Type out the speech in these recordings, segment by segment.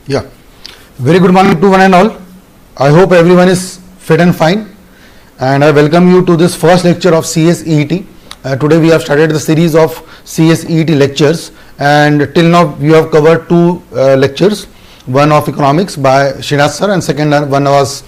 Yeah. Very good morning to one and all. I hope everyone is fit and fine. And I welcome you to this first lecture of CSEET. Today we have started the series of CSEET lectures, and till now we have covered two lectures. One of economics by Srinath sir, and second one was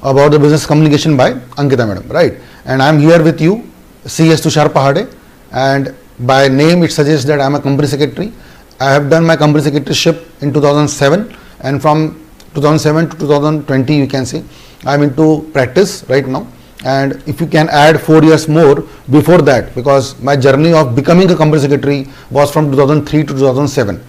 about the business communication by Ankita madam, right? And I am here with you, CS Tushar Pahade, and by name it suggests that I am a company secretary. I have done my company secretaryship in 2007, and from 2007 to 2020 you can say I am into practice right now. And if you can add 4 years more before that, because my journey of becoming a company secretary was from 2003 to 2007.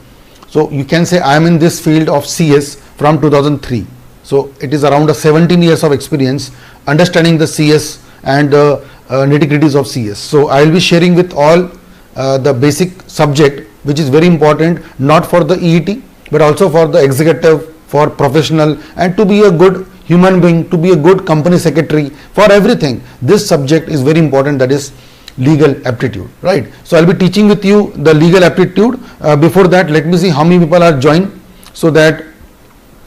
So you can say I am in this field of CS from 2003. So it is around 17 years of experience understanding the CS and the nitty-gritties of CS. So I will be sharing with all the basic subject, which is very important not for the EET but also for the executive, for professional, and to be a good human being, to be a good company secretary, for everything. This subject is very important, that is legal aptitude, right? So I'll be teaching with you the legal aptitude. Before that, let me see how many people are joined so that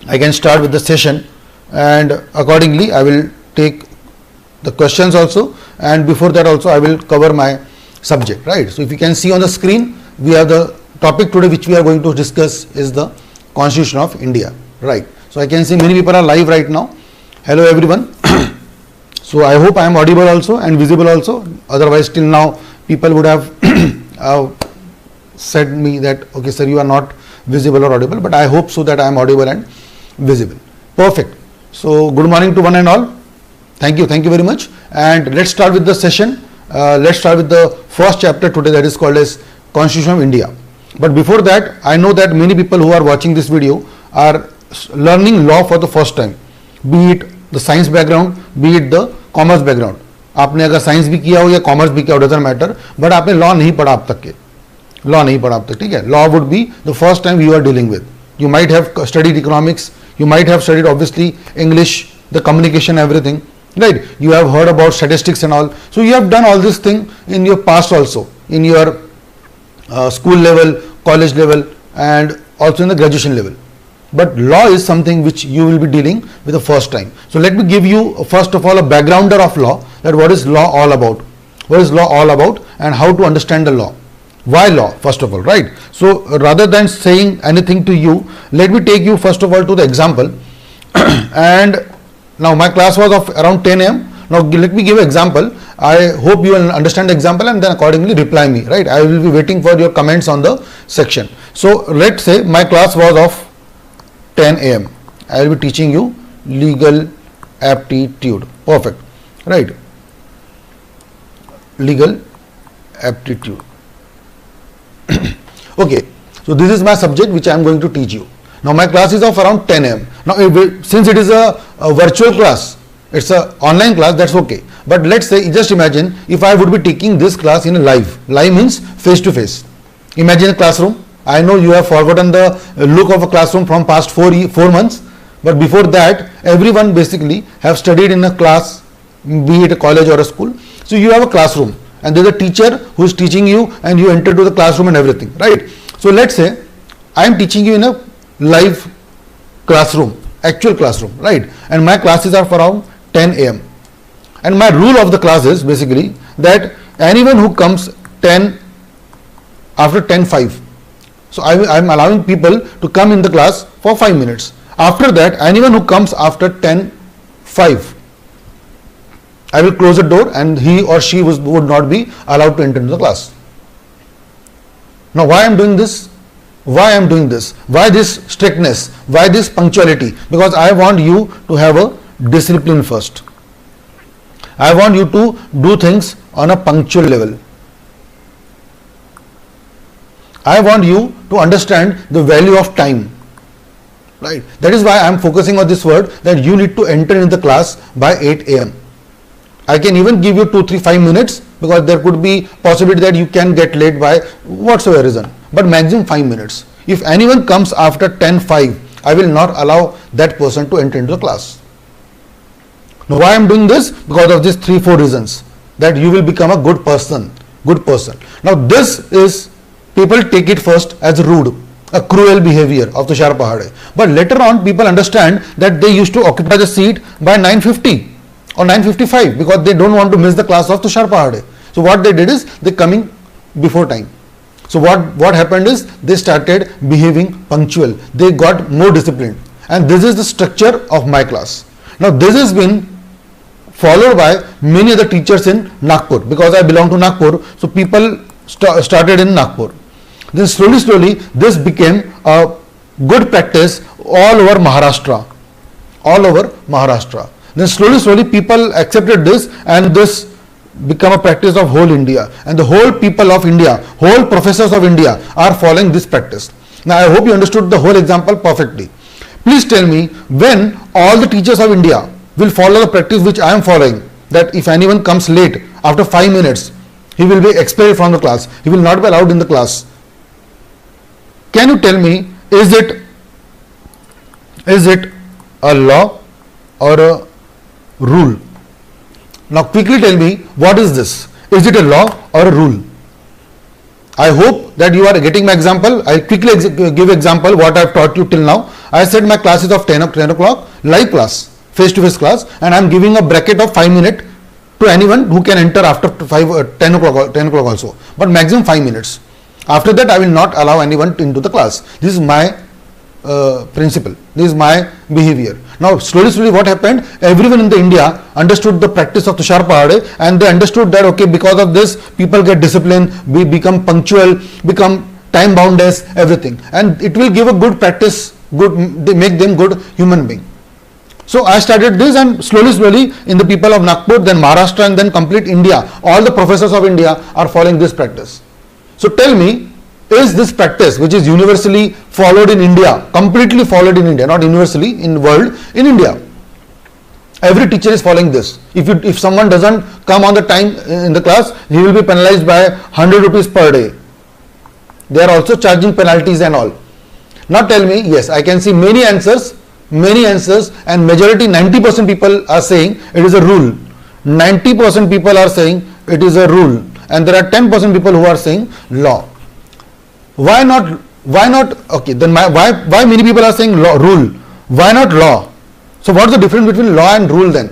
I can start with the session, and accordingly I will take the questions also, and before that also I will cover my subject, right? So if you can see on the screen, we have the topic today which we are going to discuss is the Constitution of India, right? So I can see many people are live right now. Hello everyone. So I hope I am audible also and visible also. Otherwise till now people would have said me that okay sir, you are not visible or audible, but I hope so that I am audible and visible. Perfect. So good morning to one and all. Thank you very much, and let's start with the session. Let's start with the first chapter today, that is called as Constitution of India. But before that, I know that many people who are watching this video are learning law for the first time, be it the science background, be it the commerce background. आपने अगर science भी किया हो या commerce भी किया हो, doesn't matter, but आपने लॉ नहीं पढ़ा अब तक के, लॉ नहीं पढ़ा अब तक, ठीक है? Law would be the first time you are dealing with. You might have studied economics, you might have studied obviously English, the communication, everything, right? You have heard about statistics and all. So you have done all this thing in your past also, in your school level, college level, and also in the graduation level. But law is something which you will be dealing with the first time. So let me give you first of all a backgrounder of law, that what is law all about, what is law all about, and how to understand the law. Why law, first of all, right? So rather than saying anything to you, let me take you first of all to the example. And now my class was of around 10 a.m. Now let me give an example. I hope you will understand the example and then accordingly reply me, right? I will be waiting for your comments on the section. So let's say my class was of 10 a.m. I will be teaching you legal aptitude. Perfect, right? Legal aptitude. Okay, so this is my subject which I am going to teach you. Now my class is of around 10 a.m. Now since it is a virtual class, it's a online class, that's okay. But let's say, just imagine if I would be taking this class in a live. Live means face to face. Imagine a classroom. I know you have forgotten the look of a classroom from past 4 months, but before that everyone basically have studied in a class, be it a college or a school. So you have a classroom, and there is a teacher who is teaching you, and you enter to the classroom and everything, right? So let's say I am teaching you in a live classroom, actual classroom, right? And my classes are for around 10 a.m. and my rule of the class is basically that anyone who comes after 10:05, so I am allowing people to come in the class for 5 minutes. After that, anyone who comes after 10:05, I will close the door and he or she would not be allowed to enter into the class. Now why I am doing this? Why I am doing this? Why this strictness? Why this punctuality? Because I want you to have a discipline first. I want you to do things on a punctual level. I want you to understand the value of time, right? That is why I am focusing on this word, that you need to enter in the class by 8 a.m. I can even give you 2-3-5 minutes, because there could be possibility that you can get late by whatsoever reason, but maximum 5 minutes. If anyone comes after 10:05, I will not allow that person to enter into the class. Now why I am doing this? Because of these 3-4 reasons, that you will become a good person. Now this is, people take it first as rude. a cruel behavior of Tushar Pahade. But later on, people understand that they used to occupy the seat by 9:50 or 9:55 because they don't want to miss the class of Tushar Pahade. So what they did is they coming before time. So what happened is they started behaving punctual. They got more disciplined, and this is the structure of my class. Now this has been followed by many other teachers in Nagpur because I belong to Nagpur. So people started in Nagpur. Then slowly this became a good practice all over Maharashtra. All over Maharashtra. Then slowly people accepted this, and this become a practice of whole India, and the whole people of India, whole professors of India are following this practice. Now I hope you understood the whole example perfectly. Please tell me when all the teachers of India will follow the practice which I am following, that if anyone comes late after 5 minutes, he will be expelled from the class. He will not be allowed in the class. Can you tell me, is it a law or a rule? Now quickly tell me, what is this? Is it a law or a rule? I hope that you are getting my example. I quickly give example what I have taught you till now. I said my class is of 10 o'clock, live class, face-to-face class, and I am giving a bracket of 5 minutes to anyone who can enter after 10 o'clock also, but maximum 5 minutes. After that, I will not allow anyone into the class. This is my principle. This is my behavior. Now, slowly, what happened? Everyone in the India understood the practice of Tushar Pahade, and they understood that okay, because of this, people get disciplined, we become punctual, become time boundless, everything, and it will give a good practice. They make them good human being. So I started this, and slowly in the people of Nagpur, then Maharashtra, and then complete India, all the professors of India are following this practice. So tell me, is this practice which is universally followed in India, completely followed in India, not universally in the world, in India? Every teacher is following this. If someone doesn't come on the time in the class, he will be penalized by 100 rupees per day. They are also charging penalties and all. Now tell me, yes, I can see many answers, and majority 90% people are saying it is a rule. 90% people are saying it is a rule, and there are 10% people who are saying law. Why not? Okay, then why many people are saying law, rule? Why not law? So what is the difference between law and rule then?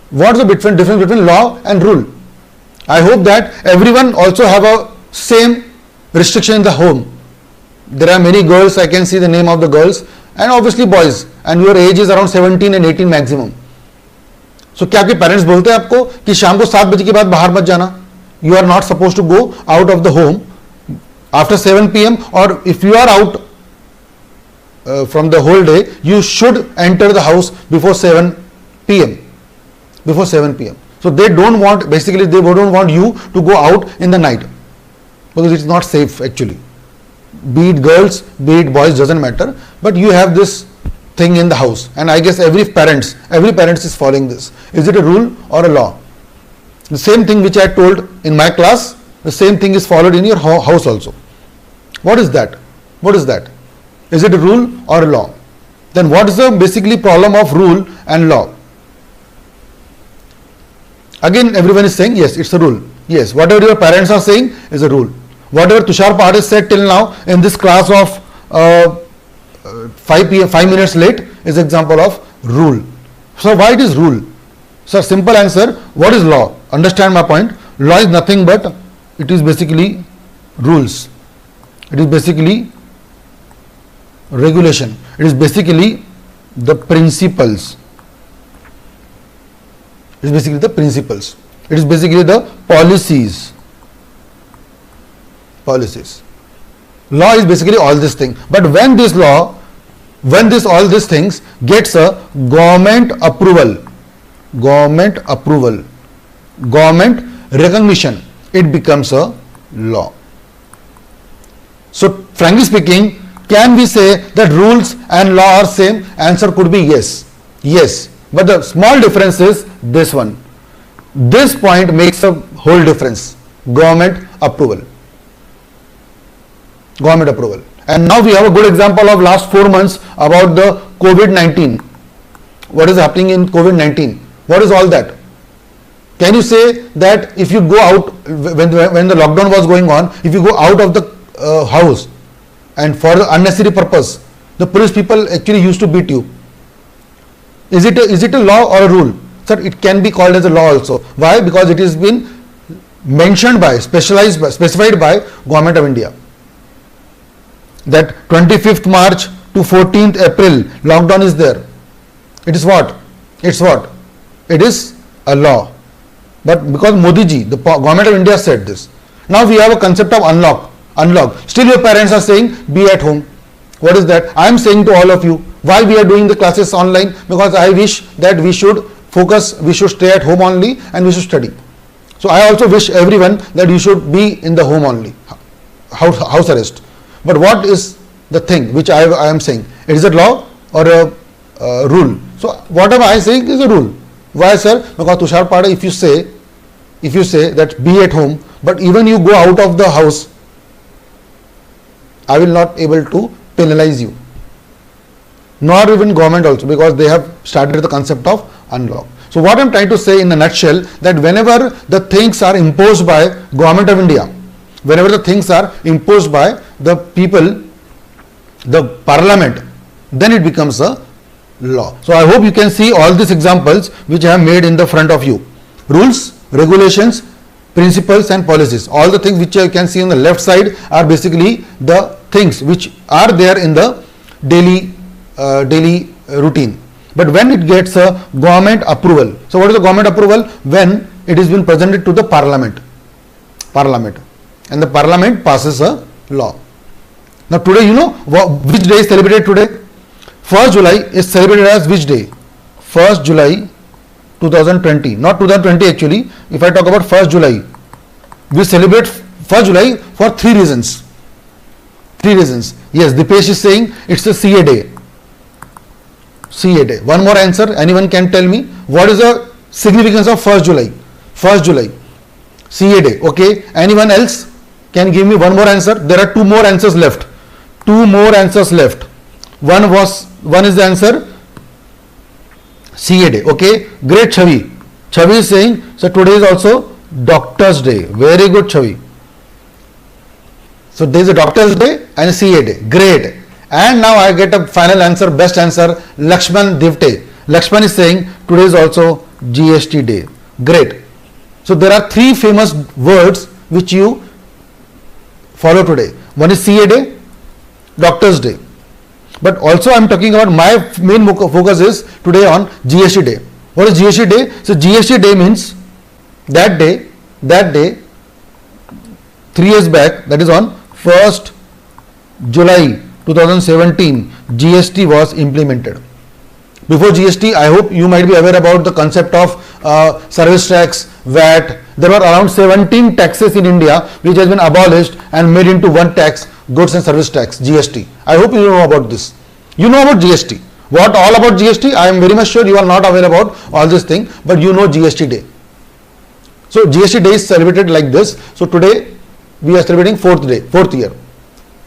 What is the difference between law and rule? I hope that everyone also have a same restriction in the home. There are many girls, I can see the name of the girls, and obviously boys, and your age is around 17 and 18 maximum. So क्या आपके parents बोलते हैं आपको कि शाम को 7 बजे के बाद बाहर मत जाना? You are not supposed to go out of the home after 7 p.m. or if you are out from the whole day, you should enter the house before 7 p.m. Before 7 p.m. So they don't want, basically they don't want you to go out in the night because it's not safe actually. Be it girls, be it boys, doesn't matter, but you have this thing in the house, and I guess every parents is following this. Is it a rule or a law? The same thing which I told in my class, the same thing is followed in your house also. What is that? What is that? Is it a rule or a law? Then what is the basically problem of rule and law? Again, everyone is saying yes, it's a rule. Yes, whatever your parents are saying is a rule. Whatever Tushar Pahade said till now in this class of 5 minutes late is example of rule. So why it is rule? So simple answer, what is law? Understand my point. Law is nothing but it is basically rules. It is basically regulation. It is basically the principles. It is basically the principles. It is basically the policies. Law is basically all this thing. But when this law, all these things gets a government approval, government recognition, it becomes a law. So frankly speaking, can we say that rules and law are same? Answer could be yes. Yes. But the small difference is this one. This point makes a whole difference. Government approval. Government approval. And now we have a good example of last 4 months about the COVID-19. What is happening in COVID-19? What is all that? Can you say that if you go out, when the lockdown was going on, if you go out of the house and for the unnecessary purpose, the police people actually used to beat you. Is it a law or a rule? Sir, it can be called as a law also. Why? Because it has been mentioned by, specified by Government of India. That 25th March to 14th April lockdown is there. It is what? It's what? It is a law. But because Modi ji, the Government of India said this. Now we have a concept of unlock. Still your parents are saying be at home. What is that? I am saying to all of you, why we are doing the classes online? Because I wish that we should focus, we should stay at home only and we should study. So I also wish everyone that you should be in the home only, house arrest. But what is the thing which I am saying? It is a law or a rule. So whatever I say is a rule. Why, sir? Because Tushar Pada, if you say that be at home, but even you go out of the house, I will not able to penalize you. Nor even government also, because they have started the concept of unlock. So what I am trying to say in a nutshell, that whenever the things are imposed by Government of India, whenever the things are imposed by the people, the parliament, then it becomes a law. So I hope you can see all these examples which I have made in the front of you. Rules, regulations, principles and policies. All the things which you can see on the left side are basically the things which are there in the daily routine. But when it gets a government approval, so what is the government approval? When it is been presented to the parliament, and the parliament passes a law. Now today, you know which day is celebrated today? 1st July is celebrated as which day? 1st July 2020, not 2020 actually. If I talk about 1st July, we celebrate 1st July for 3 reasons. 3 reasons. Yes, Dipesh is saying it's a CA day. CA day. One more answer. Anyone can tell me what is the significance of 1st July? 1st July. CA day. Okay. Anyone else can give me one more answer? There are 2 more answers left. 2 more answers left. One is the answer CA day. Okay. Great, Chavi. Chavi is saying, so today is also Doctor's Day. Very good, Chavi. So there is a Doctor's Day and a CA day. Great. And now I get a final answer, best answer, Lakshman Divte. Lakshman is saying today is also GST day. Great. So there are 3 famous words which you follow today. One is CA day, Doctor's Day. But also I am talking about my main focus is today on GST day. What is GST day? So GST day means that day 3 years back, that is on 1st July 2017, GST was implemented. Before GST, I hope you might be aware about the concept of service tax, VAT. There were around 17 taxes in India which has been abolished and made into one tax, goods and service tax, GST. I hope you know about this. You know about GST. What all about GST? I am very much sure you are not aware about all this thing, but you know GST day. So GST day is celebrated like this. So today we are celebrating 4th year.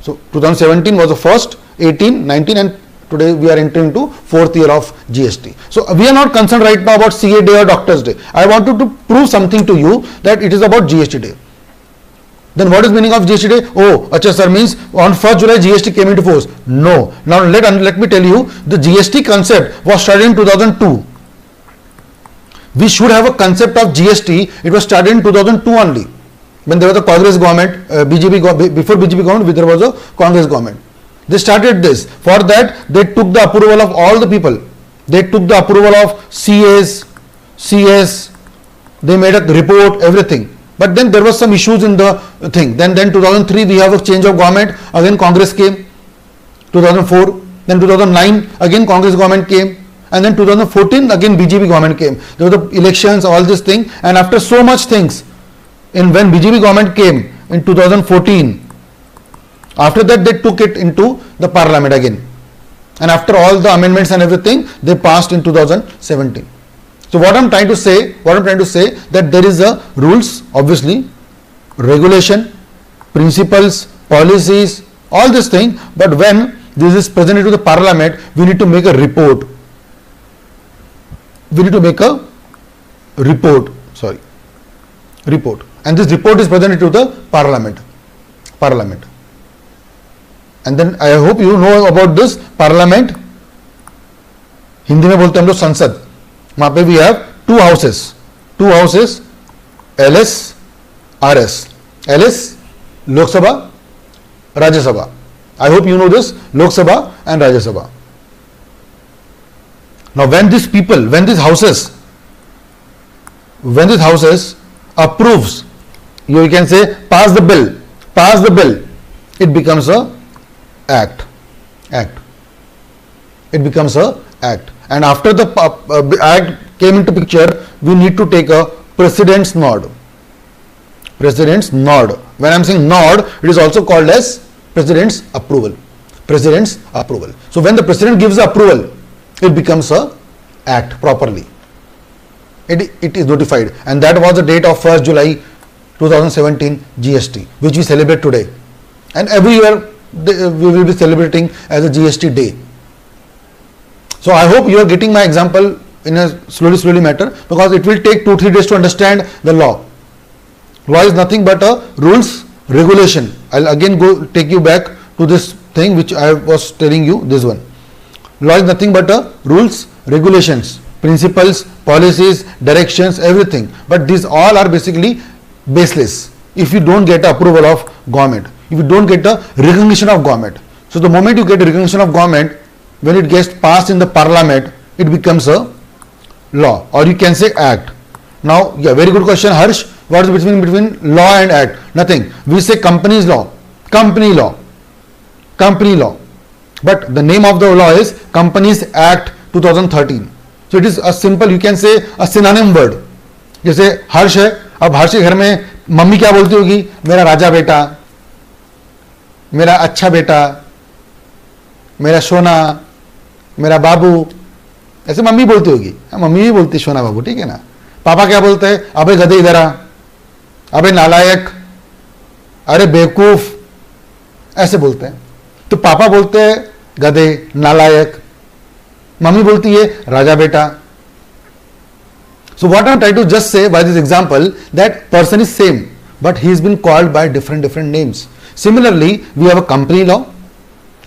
So 2017 was the first, 18, 19 and today we are entering into 4th year of GST. So we are not concerned right now about CA day or Doctor's Day. I wanted to prove something to you that it is about GST day. Then what is meaning of GST day? Oh, acha sir, means on 1st July GST came into force. No. Now let me tell you, the GST concept was started in 2002. We should have a concept of GST. It was started in 2002 only. When there was a Congress government, before BJP government, there was a Congress government. They started this. For that, they took the approval of all the people. They took the approval of CAs, CS, they made a report, everything. But then there was some issues in the thing. Then 2003, we have a change of government. Again, Congress came. 2004, then 2009, again Congress government came. And then 2014, again BJP government came. There were the elections, all this thing. And after so much things, when BJP government came in 2014, after that they took it into the parliament again. And after all the amendments and everything, they passed in 2017. So what I'm trying to say, that there is a rules, obviously, regulation, principles, policies, all this thing. But when this is presented to the parliament, we need to make a report. We need to make a report. And this report is presented to the parliament. and then I hope you know about this parliament. Hindi में बोलते हैं हम लोग संसद. वहां पे we have two houses, LS, RS. LS Lok Sabha, Rajya Sabha. I hope you know this, Lok Sabha and Rajya Sabha. Now when these houses approves, you can say pass the bill, it becomes a act. It becomes a act. And after the act came into picture, we need to take a president's nod. When I am saying nod, it is also called as president's approval. So when the president gives the approval, it becomes a act properly. It is notified, and that was the date of 1st July 2017 GST, which we celebrate today. And every year we will be celebrating as a GST day. So I hope you are getting my example in a slowly matter, because it will take 2-3 days to understand the law. Law is nothing but a rules, regulation. I'll again take you back to this thing which I was telling you, this one. Law is nothing but a rules, regulations, principles, policies, directions, everything. But these all are basically baseless if you don't get approval of government, if you don't get a recognition of government. So the moment you get recognition of government, when it gets passed in the parliament, it becomes a law, or you can say act. Now, yeah, very good question, Harsh. What is between law and act? Nothing. We say company law. But the name of the law is Companies Act 2013. So it is a simple, you can say a synonym word. जैसे हर्ष है, अब हर्ष के घर में mummy क्या बोलती होगी? मेरा राजा बेटा, मेरा अच्छा बेटा, मेरा सोना, मेरा बाबू, ऐसे मम्मी बोलती होगी. मम्मी भी बोलती सोना बाबू, ठीक है ना. पापा क्या बोलते हैं? अबे गधे इधर आ, अबे नालायक, अरे बेवकूफ, ऐसे बोलते हैं. तो पापा बोलते हैं गधे, नालायक, मम्मी बोलती है राजा बेटा. So what I am trying to just say by this example, that person is same, but he has been called by different names. Similarly, we have a company law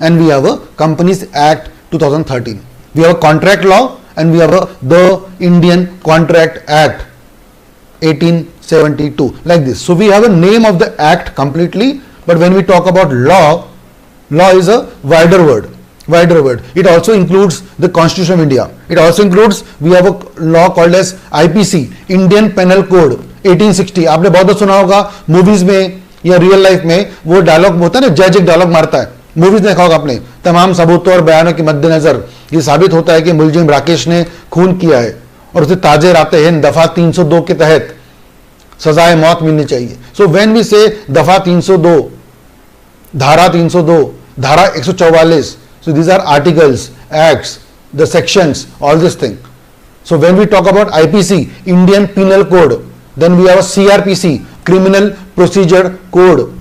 and we have a Companies Act 2013. We have a contract law and we have the Indian Contract Act 1872, like this. So we have a name of the act completely, but when we talk about law is a wider word. It also includes the Constitution of India. It also includes, we have a law called as IPC, Indian Penal Code 1860. आपने बहुत सुना होगा movies में या real life में, वो dialogue होता है ना, जज एक डायलॉग मारता है, मूवीज देखा होगा आपने. तमाम सबूतों और बयानों के मद्देनजर ये साबित होता है कि मुलजिम राकेश ने खून किया है और उसे ताजे राते हिंद दफा 302 के तहत सजाए मौत मिलनी चाहिए. सो व्हेन वी से दफा 302, धारा 302, धारा 144, so these are articles, acts, the sections, all this thing. So when we talk about IPC, Indian Penal Code, then we have a CRPC, Criminal Procedure Code.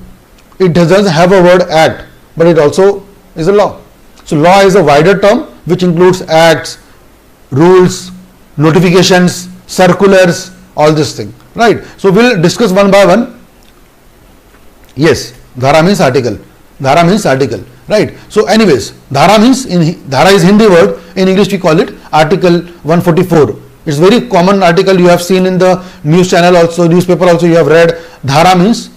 It doesn't have a word act, but it also is a law. So law is a wider term which includes acts, rules, notifications, circulars, all this thing, right? So we'll discuss one by one. Yes, dhara means article. Right. So anyways, dhara is Hindi word. In English we call it Article 144. It's very common article you have seen in the news channel also, newspaper also you have read. Dhara means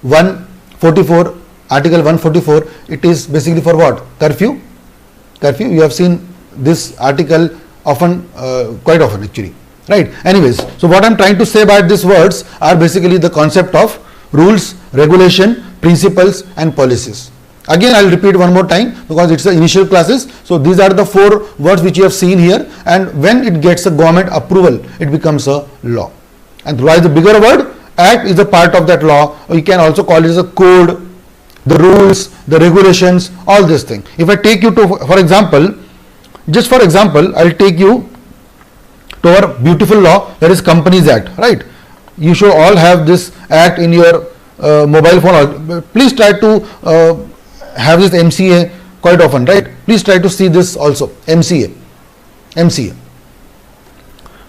144, Article 144. It is basically for what? Curfew. You have seen this article often, quite often actually. Right. Anyways, so what I am trying to say about these words are basically the concept of rules, regulation, principles and policies. Again, I will repeat one more time because it's the initial classes. So these are the 4 words which you have seen here, and when it gets a government approval, it becomes a law. And law is the bigger word, act is a part of that law, or you can also call it as a code, the rules, the regulations, all this thing. If I take you to, for example, I'll take you to our beautiful law, that is Companies Act, right? You should all have this act in your mobile phone. Please try to have this MCA quite often, right? Please try to see this also, MCA,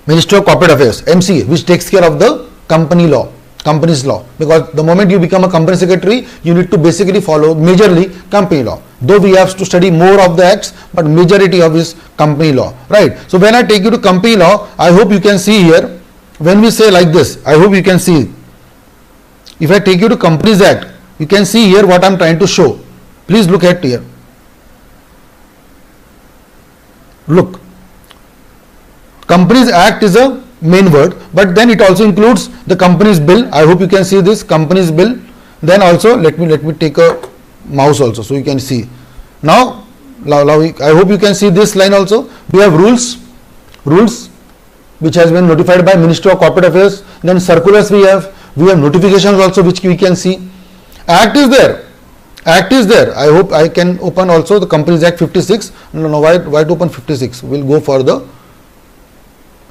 Ministry of Corporate Affairs, MCA, which takes care of the company law. company's law, because the moment you become a company secretary, you need to basically follow majorly company law. Though we have to study more of the acts, but majority of is company law, right? So when I take you to company law, I hope you can see here, when we say like this, I hope you can see. If I take you to Companies Act, you can see here what I am trying to show. Please look at here. Look, Companies Act is a main word, but then it also includes the Companies Bill. I hope you can see this Companies Bill. Then also let me take a mouse also so you can see. Now I hope you can see this line also. We have rules which has been notified by Ministry of Corporate Affairs. Then circulars we have notifications also which we can see. Act is there. I hope I can open also the Companies Act 56. No, why to open 56? We'll go for the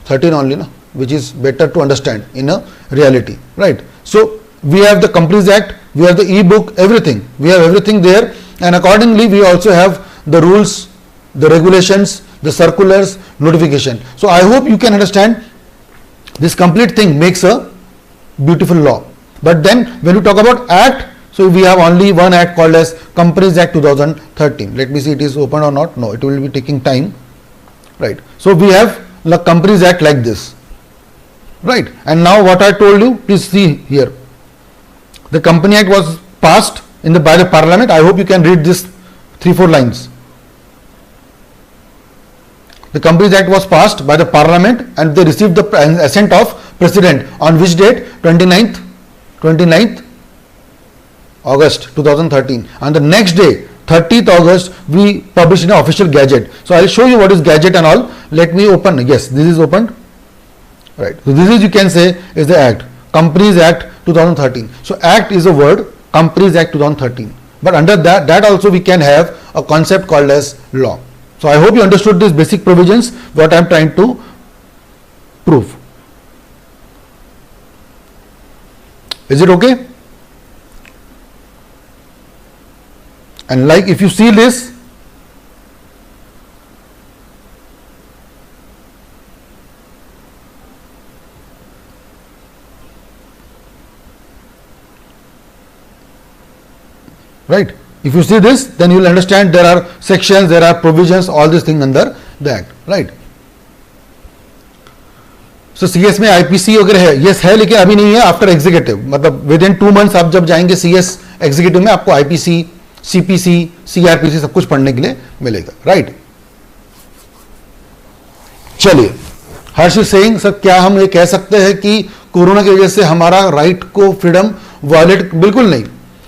13 only, no? Which is better to understand in a reality, right? So we have the Companies Act, we have the e-book, everything. We have everything there, and accordingly we also have the rules, the regulations, the circulars, notification. So I hope you can understand this complete thing makes a beautiful law. But then when you talk about act, so we have only one act called as Companies Act 2013. Let me see it is open or not. No, it will be taking time, right? So we have the Companies Act like this, right? And now what I told you, please see here. The Company Act was passed by the Parliament. I hope you can read this 3-4 lines. The Companies Act was passed by the Parliament and they received the assent of President on which date? 29th August 2013. And the next day, 30th August, we published in an official gazette. So I will show you what is gazette and all. Let me open. Yes, this is opened. Right. So this is, you can say, is the act. Companies Act 2013. So act is a word, Companies Act 2013. But under that also we can have a concept called as law. So I hope you understood these basic provisions, what I am trying to prove. Is it okay? And like if you see this, right? If you see this, then you will understand there are sections, there are provisions, all these things under the act, right? So CS में IPC वगैरह है, yes है लेकिन अभी नहीं है, after executive, मतलब with in 2 months आप जब जाएंगे CS एग्जीक्यूटिव में आपको IPC, CPC, CRPC सब कुछ पढ़ने के लिए मिलेगा, राइट? चलिए, हर्ष सेइंग सर क्या हम ये कह सकते हैं कि कोरोना की वजह से हमारा राइट को फ्रीडम वायलेट? बिल्कुल नहीं,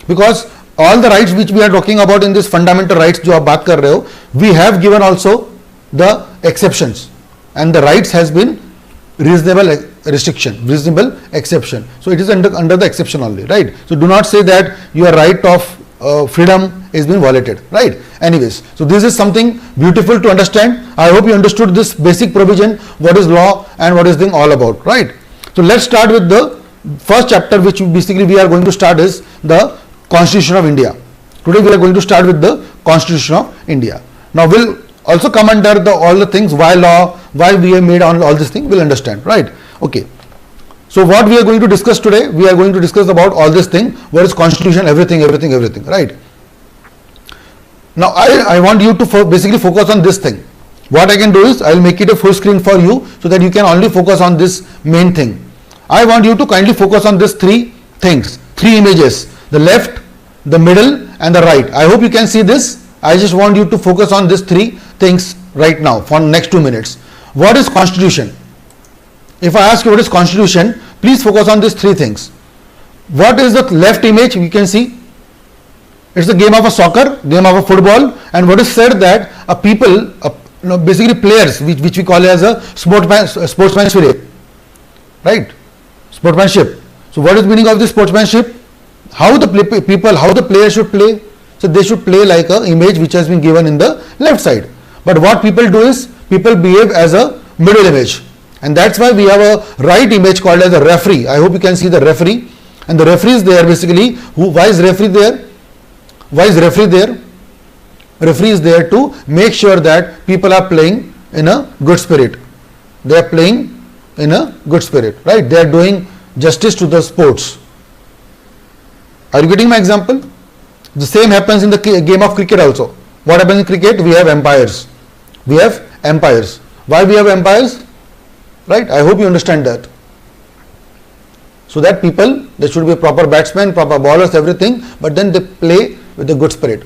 because all the rights which we are talking about in this fundamental rights जो आप बात कर रहे हो, we have given also the exceptions and the rights has been reasonable exception. So it is under the exception only, right? So do not say that your right of freedom is being violated, right? Anyways, so this is something beautiful to understand. I hope you understood this basic provision, what is law and what is thing all about, right? So let's start with the first chapter, which basically we are going to start is the Constitution of India. Today we are going to start with the Constitution of India. Now we'll also come under all the things, why law, why we have made all this thing, we'll understand, right? Okay. So what we are going to discuss today, we are going to discuss about all this thing, what is Constitution, everything, right? Now I want you to basically focus on this thing. What I can do is, I will make it a full screen for you so that you can only focus on this main thing. I want you to kindly focus on these 3 things, 3 images, the left, the middle and the right. I hope you can see this. I just want you to focus on these 3 things right now for next 2 minutes. What is Constitution? If I ask you what is Constitution, please focus on these 3 things. What is the left image? You can see it's a game of a soccer, game of a football, and what is said that a people, basically players, which we call as a sportsmanship, right? Sportsmanship. So what is the meaning of this sportsmanship? How the people, how the players should play. So they should play like a image which has been given in the left side. But what people do is, people behave as a middle image. And that's why we have a right image called as a referee. I hope you can see the referee. And the referee is there basically. Why is referee there? Why is referee there? Referee is there to make sure that people are playing in a good spirit. They are playing in a good spirit, right? They are doing justice to the sports. Are you getting my example? The same happens in the game of cricket also. What happens in cricket? We have umpires. We have umpires. Why we have umpires? Right? I hope you understand that. So that people, there should be proper batsmen, proper bowlers, everything, but then they play with a good spirit.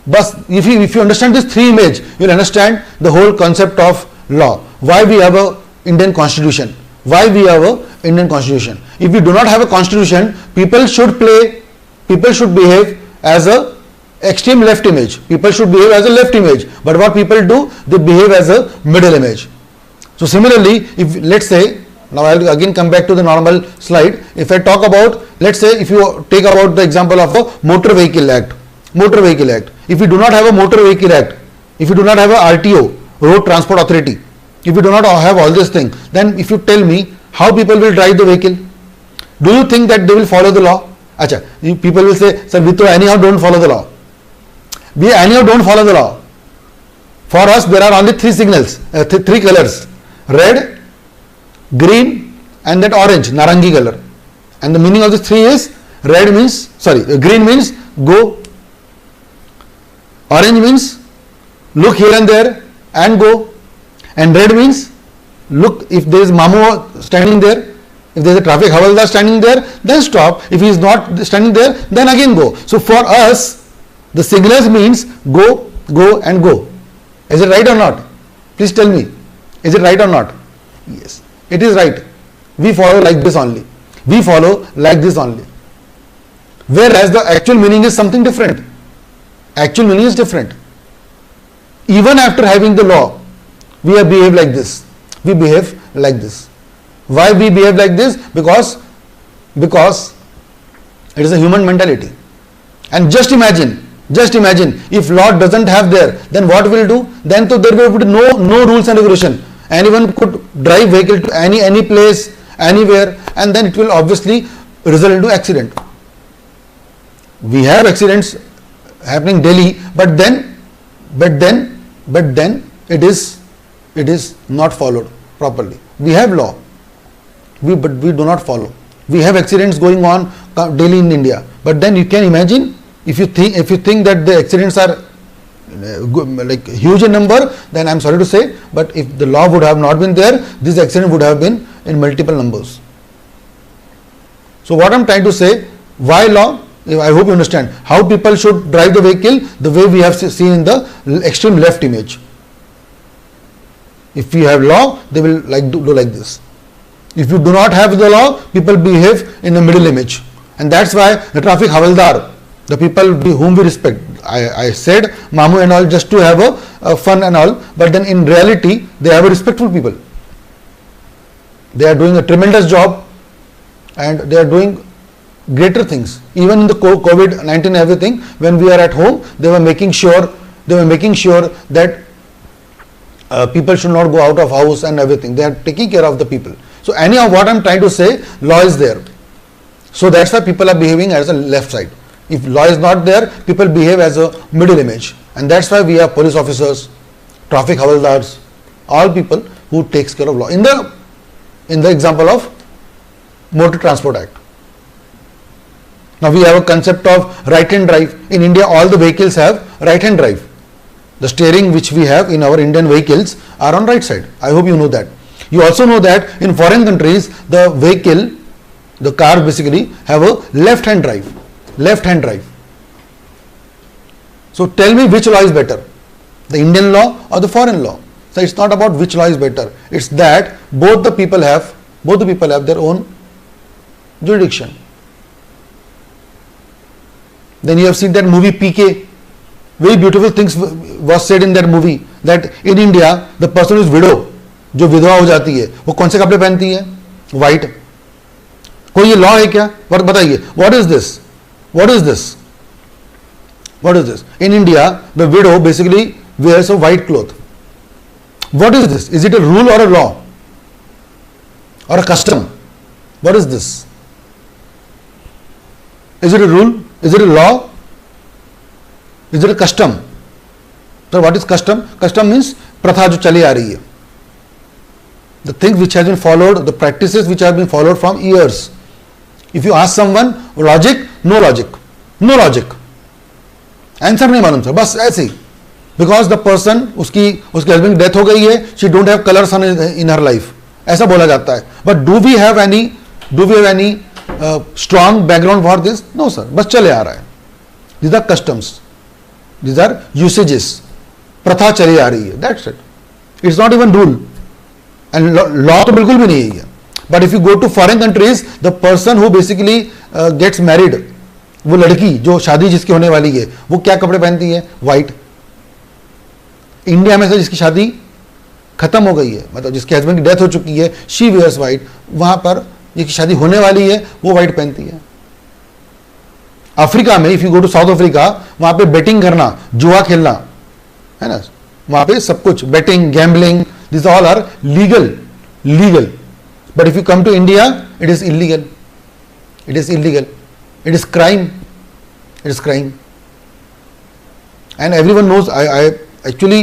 But if you understand this three image, you will understand the whole concept of law. Why we have a Indian constitution? Why we have a Indian constitution? If we do not have a constitution, people should behave as a extreme left image. People should behave as a left image. But what people do? They behave as a middle image. So similarly, if let's say, now I will again come back to the normal slide. If I talk about, let's say, if you take about the example of a Motor Vehicle Act. Motor Vehicle Act. If you do not have a Motor Vehicle Act, if you do not have a RTO, Road Transport Authority, if you do not have all these things, then if you tell me how people will drive the vehicle, do you think that they will follow the law? Acha, people will say, sir, we to anyhow don't follow the law. We anyhow don't follow the law. For us, there are only three signals, three colors: red, green, and that orange, narangi color. And the meaning of the three is, green means go, orange means look here and there and go, and red means look, if there is Mamu standing there, if there is a traffic havaldar standing there, then stop. If he is not standing there, then again go. So for us, the signals means go, go and go. Is it right or not? Please tell me. Is it right or not? Yes, it is right. We follow like this only. We follow like this only. Whereas the actual meaning is something different. Actual meaning is different. Even after having the law, we behave like this. We behave like this. Why we behave like this? Because it is a human mentality. And just imagine if law doesn't have there, then what will do? Then there will be no rules and regulation. Anyone could drive vehicle to any place, anywhere, and then it will obviously result into accident. We have accidents happening daily, but then it is not followed properly. We have law, but we do not follow. We have accidents going on daily in India, but then you can imagine, if you think that the accidents are like huge in number, then I am sorry to say, but if the law would have not been there, this accident would have been in multiple numbers. So what I am trying to say, why law? I hope you understand how people should drive the vehicle, the way we have seen in the extreme left image. If we have law, they will do like this. If you do not have the law, people behave in the middle image. And that's why the traffic havaldar, the people whom we respect, I said Mamu and all just to have a fun and all, but then in reality, they are respectful people. They are doing a tremendous job and they are doing greater things. Even in the COVID-19 everything, when we are at home, they were making sure that people should not go out of house and everything. They are taking care of the people. So anyhow, what I am trying to say, law is there. So that's why people are behaving as a left side. If law is not there, people behave as a middle image. And that's why we have police officers, traffic havaldars, all people who takes care of law. In the example of Motor Transport Act. Now we have a concept of right hand drive. In India, all the vehicles have right hand drive. The steering which we have in our Indian vehicles are on right side. I hope you know that. You also know that in foreign countries, the vehicle, the car basically have a left hand drive. Left hand drive. So tell me which law is better, the Indian law or the foreign law? So it's not about which law is better. It's that both the people have their own jurisdiction. Then you have seen that movie PK. Very beautiful things was said in that movie, that in India the person who is widow, जो विधवा हो जाती है, वो कौन से कपड़े पहनती है? White. कोई ये लॉ है क्या? बताइए. What is this? What is this? What is this? In India, the widow basically wears a white cloth. What is this? Is it a rule or a law? Or a custom? What is this? Is it a rule? Is it a law? Is it a custom? So what is custom? Custom means प्रथा जो चली आ रही है. The things which has been followed, the practices which have been followed from years. If you ask someone logic, no logic, no logic. Answer नहीं मालूम sir, बस ऐसे ही. बिकॉज द पर्सन उसके हस्बैंड की डेथ हो गई है, she don't have colours in her life, ऐसा बोला जाता है. But do we have any strong background for this? No sir, बस चले आ रहा है. These are customs, these are usages, प्रथा चली आ रही है, that's it. It's not even rule and law तो बिल्कुल भी नहीं है. But if you go to foreign countries, the person who basically gets married, वो लड़की जो शादी जिसकी होने वाली है, वो क्या कपड़े पहनती है? व्हाइट. इंडिया में से जिसकी शादी खत्म हो गई है, मतलब जिसके हस्बैंड की डेथ हो चुकी है, शी वेयर्स व्हाइट. वहां पर जिसकी शादी होने वाली है वो व्हाइट पहनती है. अफ्रीका में, if you go to South Africa, वहां पे बेटिंग करना, जुआ खेलना है ना, वहां पे सब कुछ betting, gambling, this all are legal. But if you come to India, it is illegal. It is crime. And everyone knows. I actually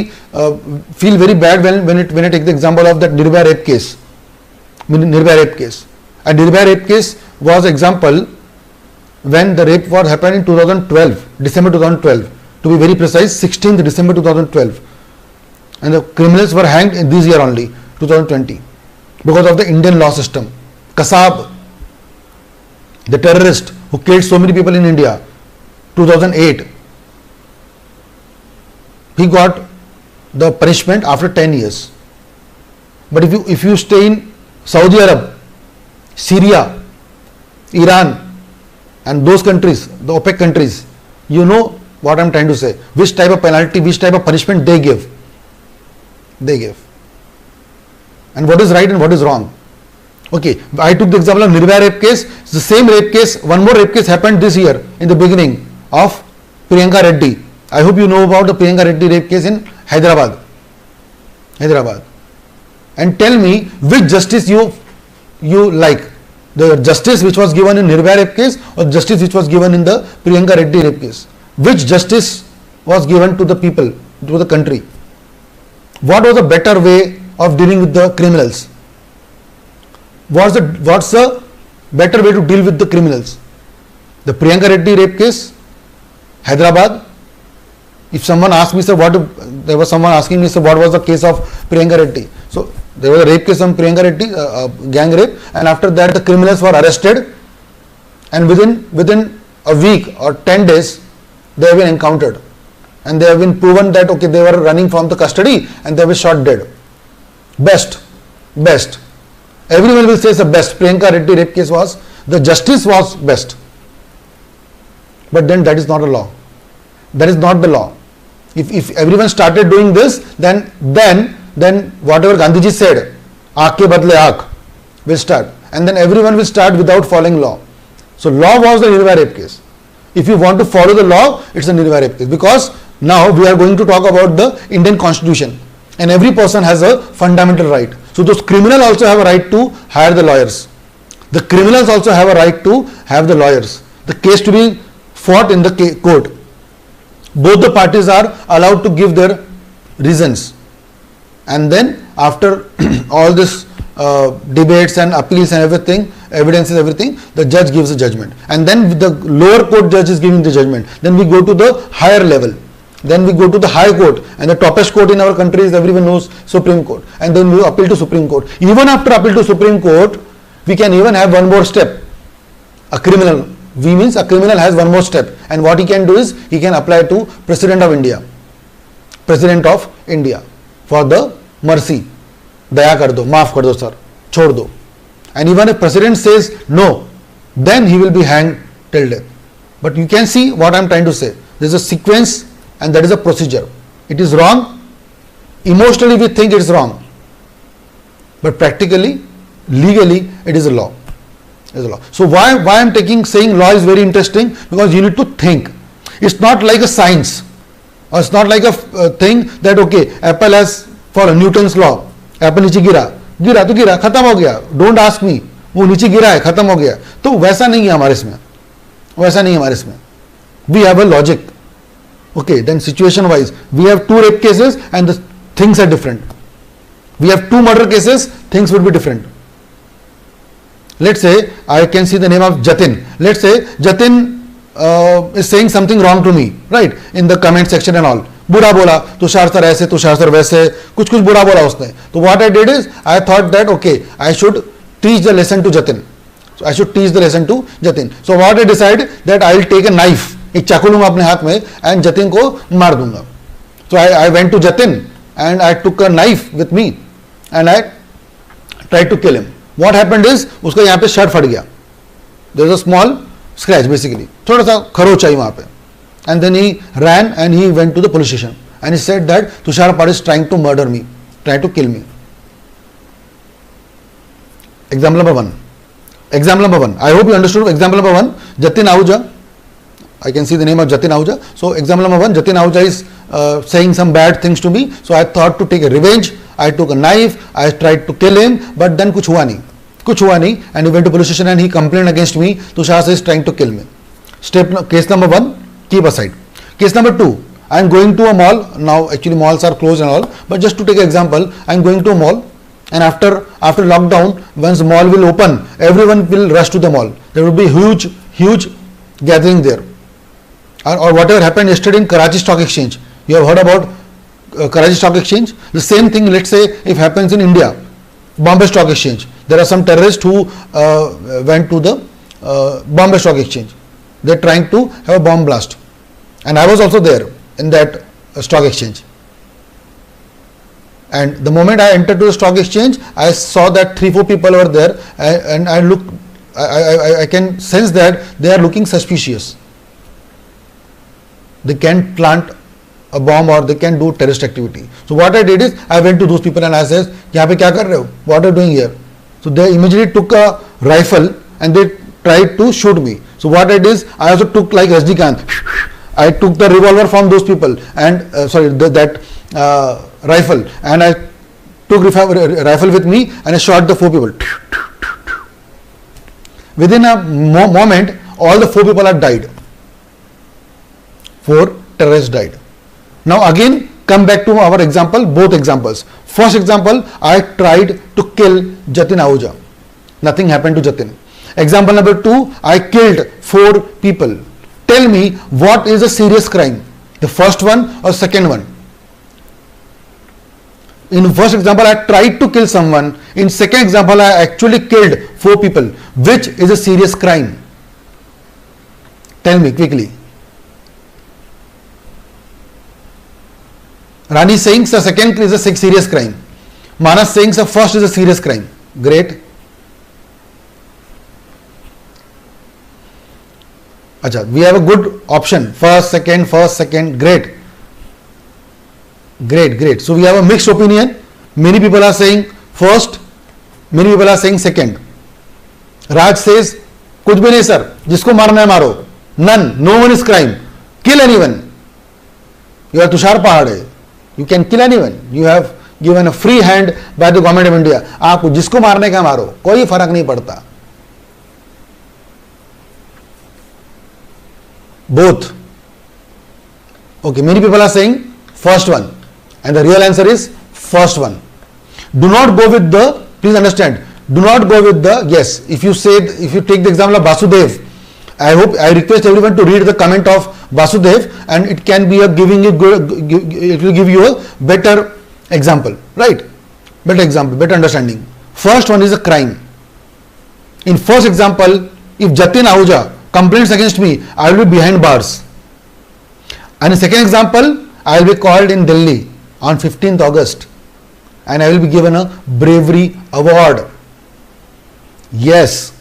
feel very bad when I take the example of that Nirbhaya rape case. And Nirbhaya rape case was example when the rape war happened in 2012, December 2012. To be very precise, 16th December 2012. And the criminals were hanged in this year only, 2020, because of the Indian law system. Kasab, the terrorist who killed so many people in India, 2008, he got the punishment after 10 years. But if you stay in Saudi Arab, Syria, Iran and those countries, the OPEC countries, you know what I'm trying to say, which type of penalty, which type of punishment they give. And what is right and what is wrong. Okay, I took the example of Nirbhaya rape case. It's the same rape case. One more rape case happened this year in the beginning of Priyanka Reddy. I hope you know about the Priyanka Reddy rape case in Hyderabad. And tell me which justice you like. The justice which was given in Nirbhaya rape case or justice which was given in the Priyanka Reddy rape case. Which justice was given to the people, to the country? What was a better way of dealing with the criminals? What's the better way to deal with the criminals? The Priyanka Reddy rape case, Hyderabad. If someone asks me, sir, there was someone asking me, sir, what was the case of Priyanka Reddy? So there was a rape case of Priyanka Reddy, gang rape, and after that the criminals were arrested, and within a week or 10 days they have been encountered, and they have been proven that okay, they were running from the custody and they were shot dead. Best. Everyone will say it's the best. Priyanka Reddy rape case was, the justice was best. But then that is not a law. That is not the law. If everyone started doing this, then whatever Gandhiji said, आँख के बदले आँख, will start. And then everyone will start without following law. So law was the Nirbhaya rape case. If you want to follow the law, it's a Nirbhaya rape case. Because now we are going to talk about the Indian Constitution. And every person has a fundamental right. So those criminals also have a right to hire the lawyers. The criminals also have a right to have the lawyers. The case to be fought in the court. Both the parties are allowed to give their reasons. And then after all this debates and appeals and everything, evidences, everything, the judge gives a judgment. And then the lower court judge is giving the judgment. Then we go to the higher level. Then we go to the high court, and the toppest court in our country is, everyone knows, Supreme Court. And then we appeal to Supreme Court. Even after appeal to Supreme Court, we can even have one more step. A criminal, means a criminal has one more step, and what he can do is he can apply to President of India for the mercy. Daya kar do, maaf kar do sir, chhod do. And even if President says no, then he will be hanged till death. But you can see what I am trying to say. There is a sequence. And that is a procedure. It is wrong. Emotionally we think it is wrong. But practically, legally, it is a law. So why I am saying law is very interesting? Because you need to think. It's not like a science. Or it's not like a thing that okay, apple has fallen, Newton's law. Apple नीचे गिरा तो गिरा, खत्म हो गया. Don't ask me. वो नीचे गिरा है, खत्म हो गया. तो वैसा नहीं है हमारे इसमें. We have a logic. Okay, then situation wise, we have two rape cases and the things are different. We have 2 murder cases, things would be different. Let's say I can see the name of Jatin. Let's say Jatin is saying something wrong to me, right? In the comment section and all. बुरा बोला, Tushar sir ऐसे, Tushar sir वैसे, कुछ कुछ बुरा बोला उसने. तो what I did is I thought that okay, I should teach the lesson to Jatin. So I should teach the lesson to Jatin. So what I decided that I will take a knife. एक चाकू लूंगा अपने हाथ में and Jatin को मार दूंगा. So I went to Jatin and I took a knife with me and I tried to kill him. What happened is उसका यहाँ पे शर्ट फट गया. There is a small scratch basically. थोड़ा सा खरोच आई वहाँ पे. And then he ran and he went to the police station and he said that Tushar Parikh is trying to murder me, trying to kill me. Example number 1. Example number 1. I hope you understood. Example number 1. Jatin Ahuja. I can see the name of Jatin Ahuja. So example number 1. Jatin Ahuja is saying some bad things to me. So I thought to take a revenge. I took a knife. I tried to kill him. But then कुछ हुआ नहीं. And he went to police station and he complained against me. Tushar is trying to kill me. Case number 1. Keep aside. Case number 2. I am going to a mall. Now actually malls are closed and all. But just to take an example, I am going to a mall. And after lockdown, once mall will open, everyone will rush to the mall. There will be huge gathering there. Or whatever happened yesterday in Karachi Stock Exchange. You have heard about Karachi Stock Exchange? The same thing, let's say, if happens in India, Bombay Stock Exchange. There are some terrorists who went to the Bombay Stock Exchange. They are trying to have a bomb blast. And I was also there in that stock exchange. And the moment I entered to the stock exchange, I saw that 3-4 people were there, and I can sense that they are looking suspicious. They can plant a bomb or they can do terrorist activity. So what I did is I went to those people and I said, "यहाँ पे क्या कर रहे हो? What are you doing here?" So they immediately took a rifle and they tried to shoot me. So what I did is I also took like Rajnikant. I took the revolver from those people and that rifle, and I took rifle with me and I shot the 4 people. Within a moment, all the 4 people have died. 4 terrorists died. Now again, come back to our example, both examples. First example, I tried to kill Jatin Ahuja. Nothing happened to Jatin. Example number 2, I killed 4 people. Tell me, what is a serious crime? The first one or second one? In first example, I tried to kill someone. In second example, I actually killed 4 people. Which is a serious crime? Tell me quickly. Rani saying the second is a serious crime. Manas saying the first is a serious crime. Great. Acha, we have a good option. First, second, great. So we have a mixed opinion. Many people are saying first, many people are saying second. Raj says, कुछ भी नहीं sir, जिसको मारना है मारो. None, no one is crime. Kill anyone. You are Tushar Pahade. You can kill anyone. You have given a free hand by the government of India. आपको जिसको मारने का मारो, कोई फर्क नहीं पड़ता. Both. Okay, many people are saying first one, and the real answer is first one. Do not go with the, please understand, do not go with the, yes, if you take the example of Basudev, I request everyone to read the comment of Basudev, and it can be it will give you a better example, right? Better example, better understanding. First one is a crime. In first example, if Jatin Ahuja complaints against me, I will be behind bars. And in second example, I will be called in Delhi on 15th August and I will be given a bravery award. Yes.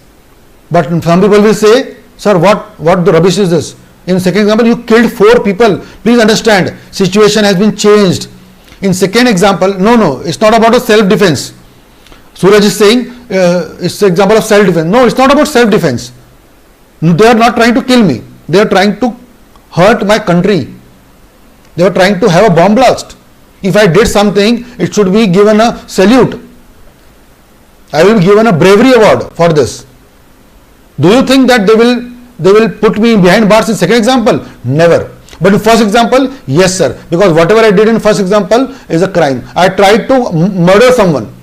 But some people will say, sir, what the rubbish is this? In second example, you killed 4 people. Please understand, situation has been changed. In second example, no, it's not about a self-defense. Suraj is saying, it's an example of self-defense. No, it's not about self-defense. They are not trying to kill me. They are trying to hurt my country. They are trying to have a bomb blast. If I did something, it should be given a salute. I will be given a bravery award for this. Do you think that they will put me behind bars in second example? Never. But in first example, yes sir, because whatever I did in first example is a crime. I tried to murder someone.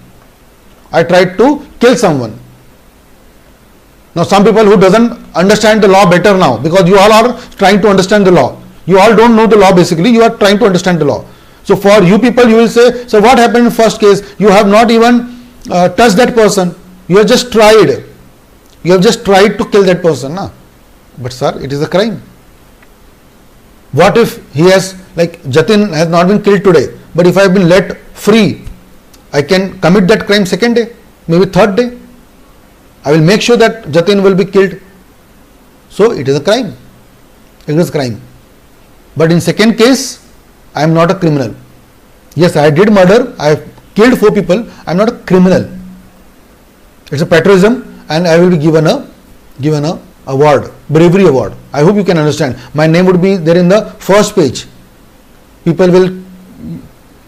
I tried to kill someone. Now some people who doesn't understand the law better now, because you all are trying to understand the law. You all don't know the law basically, you are trying to understand the law. So for you people, you will say, so what happened in first case? You have not even touched that person. You have just tried. You have just tried to kill that person. Nah? But sir, it is a crime. What if he has, like Jatin has not been killed today, but if I have been let free, I can commit that crime second day, maybe third day. I will make sure that Jatin will be killed. So it is a crime. It is a crime. But in second case, I am not a criminal. Yes, I did murder. I have killed 4 people. I am not a criminal. It's a patriotism, and I will be given a award, bravery award. I hope you can understand. My name would be there in the first page. People will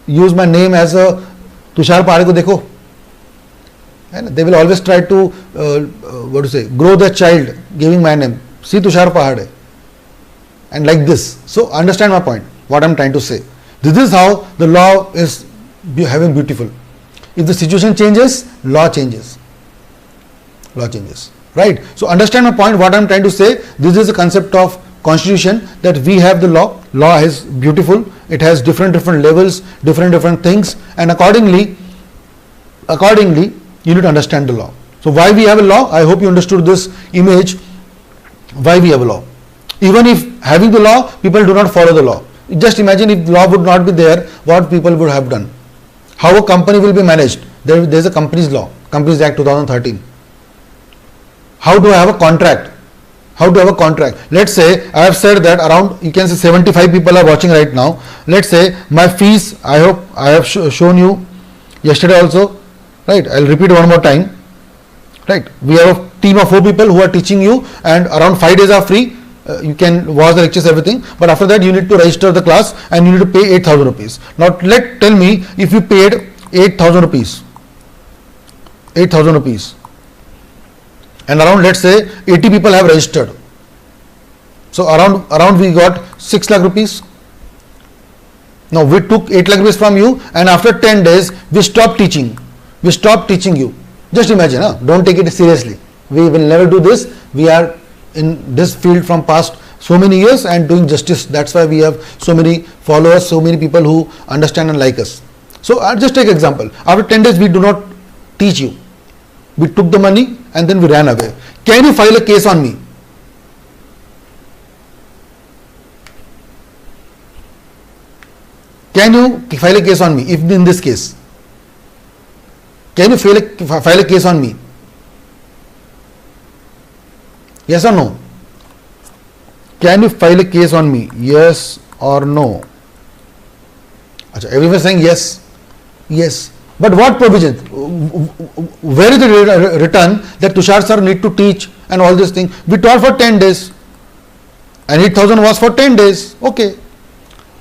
use my name as a Tushar Pahade ko dekho. And they will always try to grow the child, giving my name. See Tushar Pahade. And like this. So understand my point, what I am trying to say. This is how the law is having beautiful. If the situation changes, law changes. Law changes. Right? So understand my point, what I am trying to say. This is the concept of constitution, that we have the law. Law is beautiful. It has different levels, different things, and accordingly you need to understand the law. So why we have a law? I hope you understood this image. Why we have a law? Even if having the law, people do not follow the law. Just imagine if law would not be there, what people would have done. How a company will be managed. There is a Companies Law, Companies Act 2013. How do I have a contract? How to have a contract? Let's say I have said that around, you can say 75 people are watching right now. Let's say my fees, I hope I have shown you yesterday also. Right? I'll repeat one more time. Right? We have a team of 4 people who are teaching you, and around 5 days are free. You can watch the lectures, everything, but after that you need to register the class and you need to pay 8,000 rupees. Now tell me, if you paid 8,000 rupees, and around, let's say 80 people have registered, so around we got 6 lakh rupees. Now we took 8 lakh rupees from you, and after 10 days we stopped teaching you. Just imagine, don't take it seriously. We will never do this. We are in this field from past so many years and doing justice. That's why we have so many followers, so many people who understand and like us. So I'll just take example. After 10 days we do not teach you. We took the money and then we ran away. Can you file a case on me? Can you file a case on me if in this case? Can you file a case on me? Yes or no? Can you file a case on me? Yes or no? Achha, everyone is saying yes. Yes. But what provision? Where is it written that Tushar sir need to teach and all this thing? We taught for 10 days. And 8,000 was for 10 days. Okay.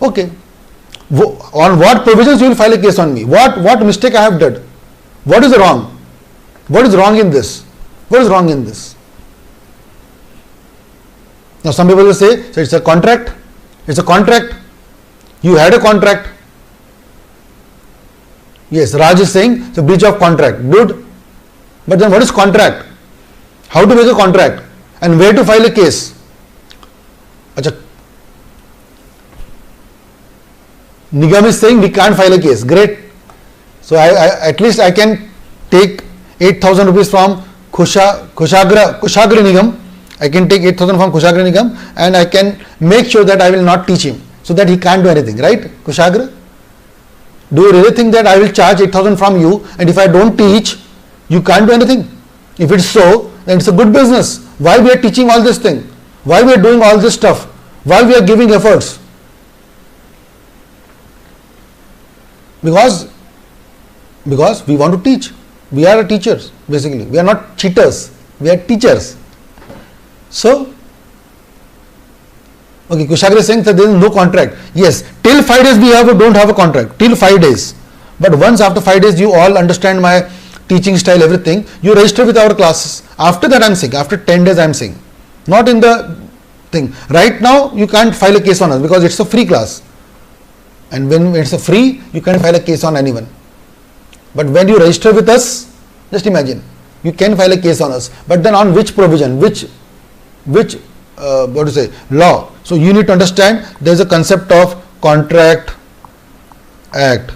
On what provisions you will file a case on me? What mistake I have done? What is wrong? What is wrong in this? What is wrong in this? Now some people will say, so it's a contract. It's a contract. You had a contract. Yes, Raj is saying it's a breach of contract. Good. But then what is contract? How to make a contract? And where to file a case? Achha. Nigam is saying we can't file a case. Great. So at least I can take 8,000 rupees from Kushagra Nigam. I can take 8,000 from Kushagra Nigam and I can make sure that I will not teach him, so that he can't do anything, right? Kushagra? Do you really think that I will charge 8,000 from you, and if I don't teach, you can't do anything? If it's so, then it's a good business. Why we are teaching all this thing? Why we are doing all this stuff? Why we are giving efforts? Because we want to teach. We are teachers, basically. We are not cheaters. We are teachers. So, okay, Kushagra is saying that there is no contract. Yes, till 5 days we don't have a contract. Till 5 days. But once after 5 days you all understand my teaching style, everything, you register with our classes. After that I am saying, after 10 days I am saying. Not in the thing. Right now, you can't file a case on us because it's a free class. And when it's a free, you can't file a case on anyone. But when you register with us, just imagine, you can file a case on us. But then on which provision, which law? So you need to understand there is a concept of Contract Act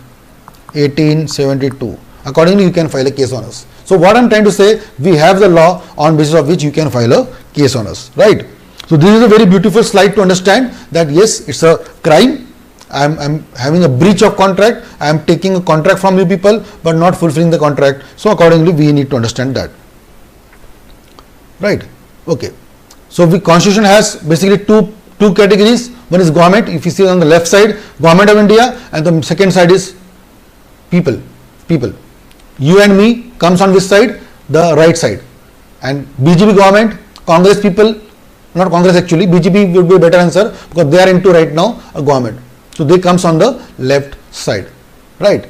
1872. Accordingly, you can file a case on us. So what I'm trying to say, we have the law on basis of which you can file a case on us, right? So this is a very beautiful slide to understand that yes, it's a crime. I'm having a breach of contract. I'm taking a contract from you people, but not fulfilling the contract. So accordingly, we need to understand that, right? Okay. So the constitution has basically two categories. One is government. If you see on the left side, government of India, and the second side is people. You and me comes on which side? The right side. And BJP government, Congress people, not Congress actually, BJP would be a better answer because they are into right now a government. So they comes on the left side, right?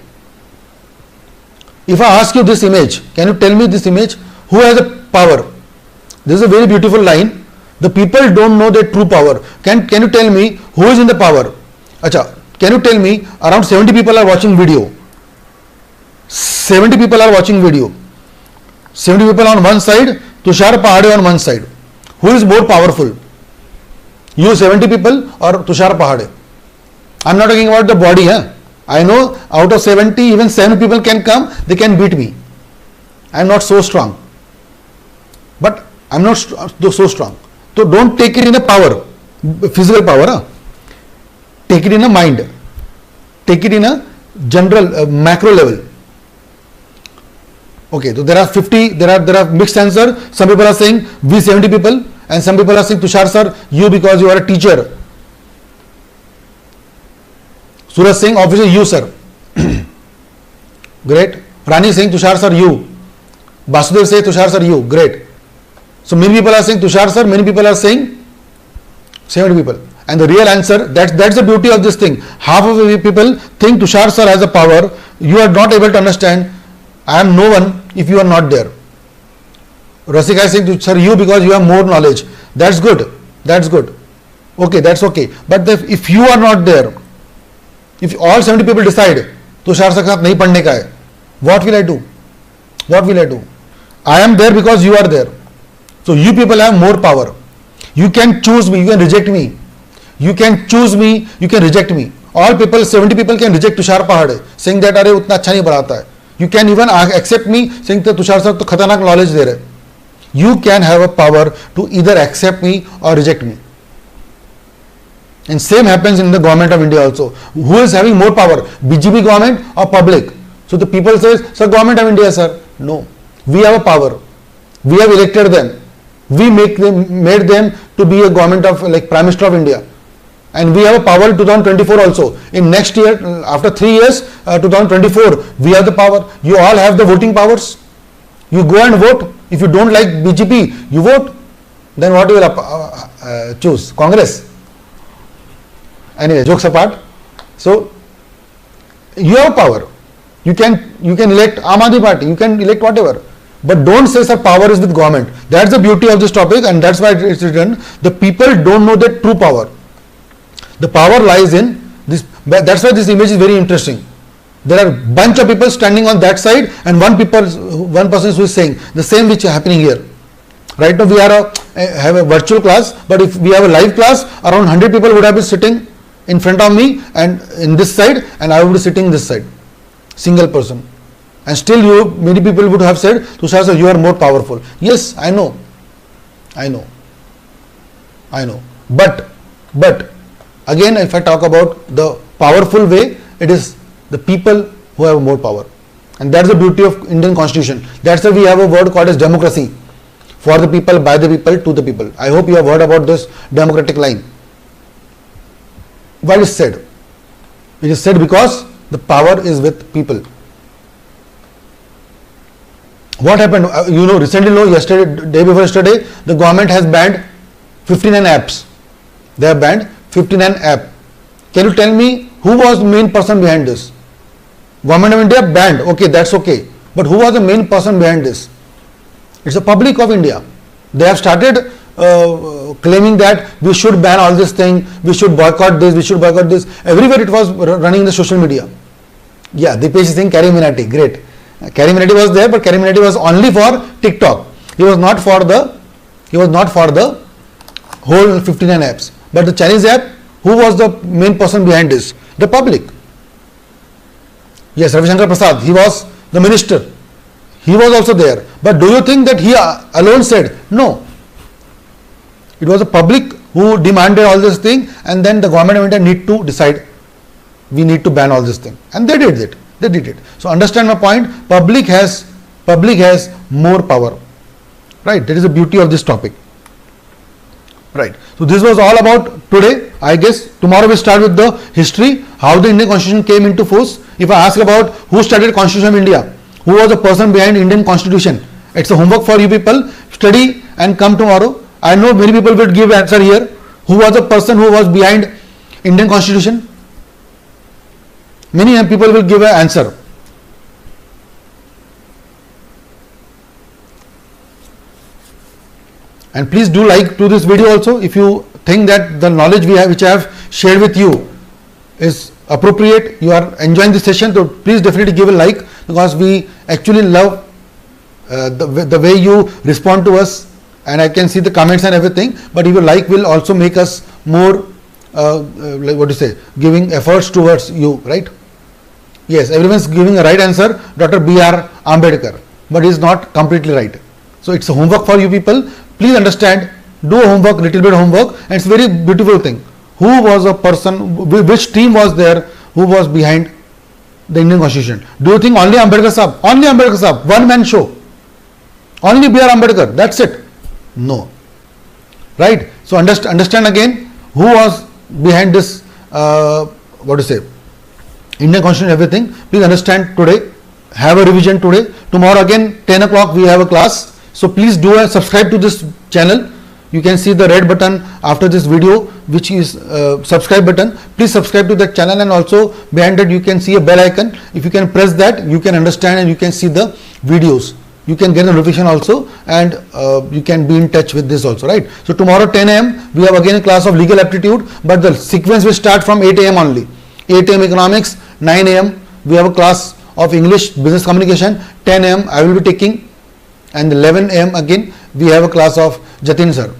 If I ask you this image, can you tell me this image? Who has the power? This is a very beautiful line. The people don't know their true power. Can you tell me who is in the power? Acha, can you tell me around 70 people are watching video? 70 people are watching video. 70 people on one side, Tushar Pahade on one side. Who is more powerful? You 70 people or Tushar Pahade? I'm not talking about the body. I know out of 70, even 7 people can come, they can beat me. I'm not so strong. But I'm not so strong. So don't take it in a power, physical power. Take it in a mind. Take it in a general, macro level. Okay, so there are 50, there are mixed answer. Some people are saying we 70 people, and some people are saying Tushar sir, you because you are a teacher. Suraj saying obviously you sir. Great. Rani saying Tushar sir you. Basudev say Tushar sir you. Great. So many people are saying Tushar sir, many people are saying 70 people. And the real answer, that's the beauty of this thing. Half of the people think Tushar sir has a power. You are not able to understand. I am no one if you are not there. Rasika is saying, sir, you because you have more knowledge. That's good. That's good. Okay, that's okay. But if you are not there, if all 70 people decide, Tushar sir ke saath nahi padhne ka hai, what will I do? What will I do? I am there because you are there. So you people have more power. You can choose me, you can reject me. You can choose me, you can reject me. All people, 70 people can reject Tushar Pahade, saying that अरे उतना अच्छा नहीं पढ़ाता है. You can even accept me, saying that Tushar sir तो खतरनाक knowledge दे रहे. You can have a power to either accept me or reject me. And same happens in the government of India also. Who is having more power, BJP government or public? So the people say, sir, government of India, sir. No, we have a power. We have elected them. We made them to be a government of like Prime Minister of India. And we have a power in 2024 also. In next year, after 3 years, 2024, we have the power. You all have the voting powers. You go and vote. If you don't like BJP, you vote. Then what you will choose? Congress. Anyway, jokes apart. So you have power. You can elect Aam Aadmi Party. You can elect whatever. But don't say sir power is with government. That's the beauty of this topic, and that's why it's written. The people don't know their true power. The power lies in this. That's why this image is very interesting. There are bunch of people standing on that side, and one person who is saying the same which is happening here. Right now we have a virtual class, but if we have a live class, around 100 people would have been sitting in front of me and in this side, and I would be sitting this side, single person. And still many people would have said, Tushar sir, you are more powerful. Yes, I know. But again, if I talk about the powerful way, it is the people who have more power. And that's the beauty of Indian Constitution. That's why we have a word called as democracy. For the people, by the people, to the people. I hope you have heard about this democratic line. Why is said? It is said because the power is with people. What happened? Recently, yesterday, day before yesterday, the government has banned 59 apps. They have banned 59 apps. Can you tell me who was the main person behind this? Government of India banned. Okay, that's okay. But who was the main person behind this? It's the public of India. They have started claiming that we should ban all this thing, we should boycott this, we should boycott this. Everywhere it was running in the social media. Yeah, Dipesh is saying Carrie Minati, great. Carrie Minati was there, but Carrie Minati was only for TikTok. He was not for the whole 59 apps. But the Chinese app, who was the main person behind this? The public. Yes, Ravi Shankar Prasad, he was the minister. He was also there. But do you think that he alone said? No. It was the public who demanded all this thing, and then the government of India need to decide, we need to ban all this thing. And they did it. They did it. So understand my point. Public has more power. Right. That is the beauty of this topic. Right. So this was all about today. I guess tomorrow we start with the history, how the Indian Constitution came into force. If I ask about who started Constitution of India, who was the person behind Indian Constitution, it's a homework for you people. Study and come tomorrow. I know many people will give answer here. Who was the person who was behind Indian Constitution? Many people will give an answer. And please do like to this video also. If you think that the knowledge which I have shared with you is appropriate, you are enjoying this session, so please definitely give a like, because we actually love the way you respond to us, and I can see the comments and everything. But your like will also make us more giving efforts towards you, right? Yes, everyone is giving a right answer, Dr. B.R. Ambedkar, but he is not completely right. So it's a homework for you people. Please understand, do a homework, little bit of homework, and it's a very beautiful thing. Who was a person, which team was there, who was behind the Indian Constitution? Do you think only Ambedkar Sahab? Only Ambedkar Sahab, one man show. Only B.R. Ambedkar, that's it. No. Right? So understand again, who was behind this, Indian Constitution, everything. Please understand today, have a revision today. Tomorrow again, 10 o'clock we have a class. So please do subscribe to this channel. You can see the red button after this video, which is subscribe button. Please subscribe to that channel, and also behind that you can see a bell icon. If you can press that, you can understand and you can see the videos. You can get the notification also, and you can be in touch with this also, right? So tomorrow 10 a.m. we have again a class of legal aptitude, but the sequence will start from 8 a.m. only. 8 a.m. economics, 9 a.m. we have a class of English business communication, 10 a.m. I will be taking, and 11 a.m. again we have a class of Jatin sir,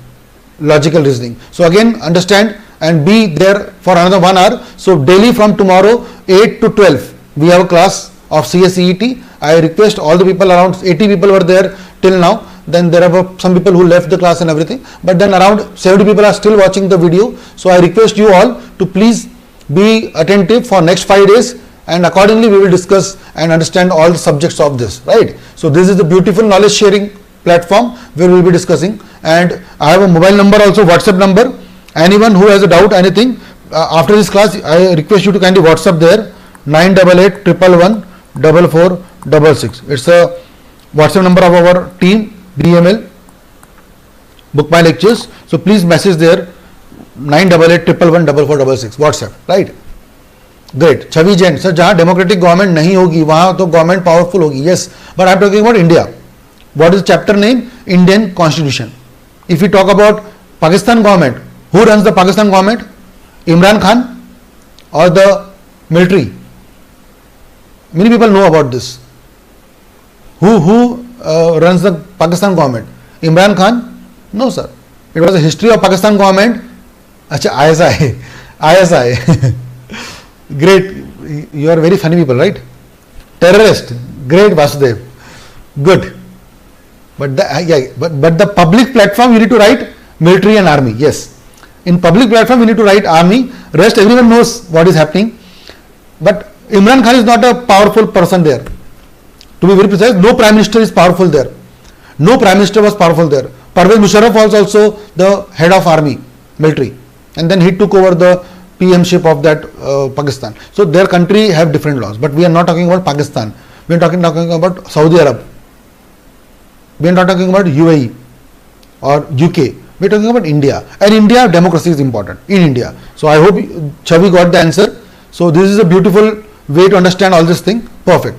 logical reasoning. So again understand and be there for another 1 hour. So daily from tomorrow 8 to 12 we have a class of CSEET. I request all the people, around 80 people were there till now. Then there are some people who left the class and everything, but then around 70 people are still watching the video. So I request you all to please be attentive for next 5 days, and accordingly we will discuss and understand all the subjects of this, right? So this is the beautiful knowledge sharing platform where we will be discussing, and I have a mobile number also, WhatsApp number. Anyone who has a doubt, anything after this class, I request you to kindly WhatsApp there, 988 111 4466. It's a WhatsApp number of our team, BML Book My Lectures. So please message there, 988 111 4466 WhatsApp, right? Great. Chavi Jain, sir, जहाँ democratic government नहीं होगी वहाँ तो government powerful होगी. Yes, but I am talking about India. What is the chapter name? Indian Constitution. If we talk about Pakistan government, who runs the Pakistan government? Imran Khan or the military? Many people know about this. Who runs the Pakistan government? Imran Khan? No, sir. It was a history of Pakistan government. Acha, ISI. Great. You are very funny people, right? Terrorist. Great, Vasudev. Good. But the public platform you need to write military and army. Yes. In public platform you need to write army. Rest everyone knows what is happening. But Imran Khan is not a powerful person there. To be very precise, no prime minister is powerful there. No prime minister was powerful there. Parvez Musharraf was also the head of army, military. And then he took over the PM-ship of that Pakistan. So their country have different laws. But we are not talking about Pakistan. We are talking about Saudi Arab. We are not talking about UAE or UK. We are talking about India. And India, democracy is important in India. So I hope Chavi got the answer. So this is a beautiful way to understand all this thing. Perfect.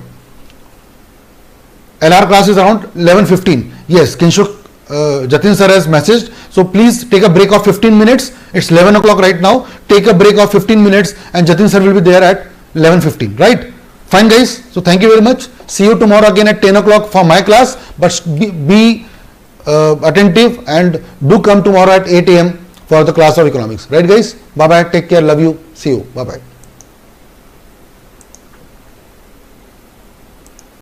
LR class is around 11:15. Yes, Kinshuk Jatin sir has messaged. So please take a break of 15 minutes. It's 11 o'clock right now. Take a break of 15 minutes and Jatin sir will be there at 11:15, right? Fine guys. So thank you very much. See you tomorrow again at 10 o'clock for my class. But be attentive and do come tomorrow at 8 a.m. for the class of economics. Right guys? Bye bye. Take care. Love you. See you. Bye bye.